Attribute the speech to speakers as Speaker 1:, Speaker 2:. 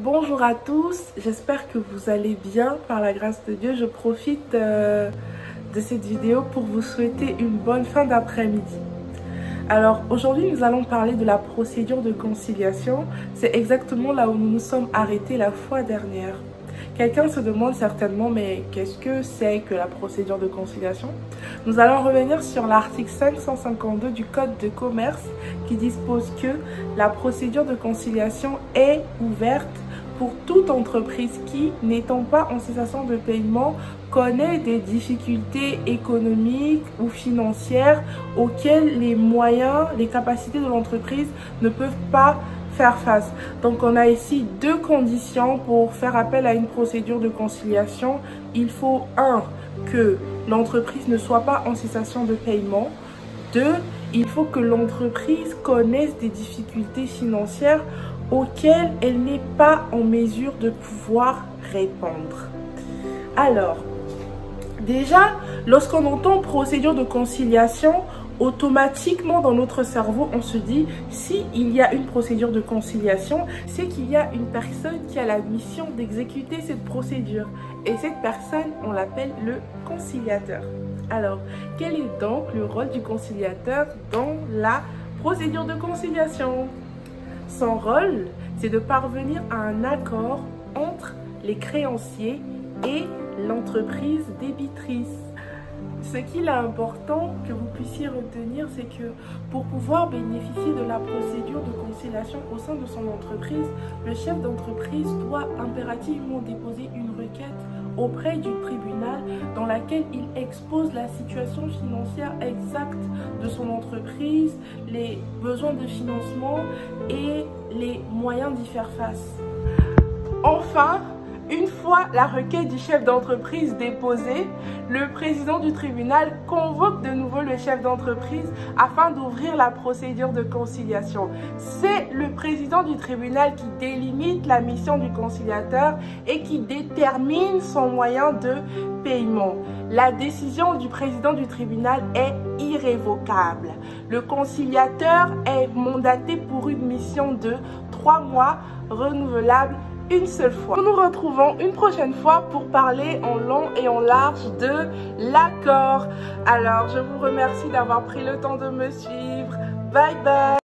Speaker 1: Bonjour à tous, j'espère que vous allez bien par la grâce de Dieu. Je profite de cette vidéo pour vous souhaiter une bonne fin d'après-midi. Alors aujourd'hui nous allons parler de la procédure de conciliation. C'est exactement là où nous nous sommes arrêtés la fois dernière. Quelqu'un se demande certainement, mais qu'est-ce que c'est que la procédure de conciliation? Nous allons revenir sur l'article 552 du Code de commerce qui dispose que la procédure de conciliation est ouverte pour toute entreprise qui, n'étant pas en cessation de paiement, connaît des difficultés économiques ou financières auxquelles les moyens, les capacités de l'entreprise ne peuvent pas faire face. Donc on a ici deux conditions pour faire appel à une procédure de conciliation. Il faut que l'entreprise ne soit pas en cessation de paiement. 2, il faut que l'entreprise connaisse des difficultés financières auxquelles elle n'est pas en mesure de pouvoir répondre. Alors, déjà, lorsqu'on entend procédure de conciliation, automatiquement dans notre cerveau, on se dit, si il y a une procédure de conciliation, c'est qu'il y a une personne qui a la mission d'exécuter cette procédure. Et cette personne, on l'appelle le conciliateur. Alors, quel est donc le rôle du conciliateur dans la procédure de conciliation? Son rôle, c'est de parvenir à un accord entre les créanciers et l'entreprise débitrice. Ce qu'il est important que vous puissiez retenir, c'est que pour pouvoir bénéficier de la procédure de conciliation au sein de son entreprise, le chef d'entreprise doit impérativement déposer une requête auprès du tribunal dans laquelle il expose la situation financière exacte de son entreprise, les besoins de financement et les moyens d'y faire face. Enfin, une fois la requête du chef d'entreprise déposée, le président du tribunal convoque de nouveau le chef d'entreprise afin d'ouvrir la procédure de conciliation. C'est le président du tribunal qui délimite la mission du conciliateur et qui détermine son moyen de paiement. La décision du président du tribunal est irrévocable. Le conciliateur est mandaté pour une mission de 3 mois renouvelable une seule fois. Nous nous retrouvons une prochaine fois pour parler en long et en large de l'accord. Alors, je vous remercie d'avoir pris le temps de me suivre. Bye bye!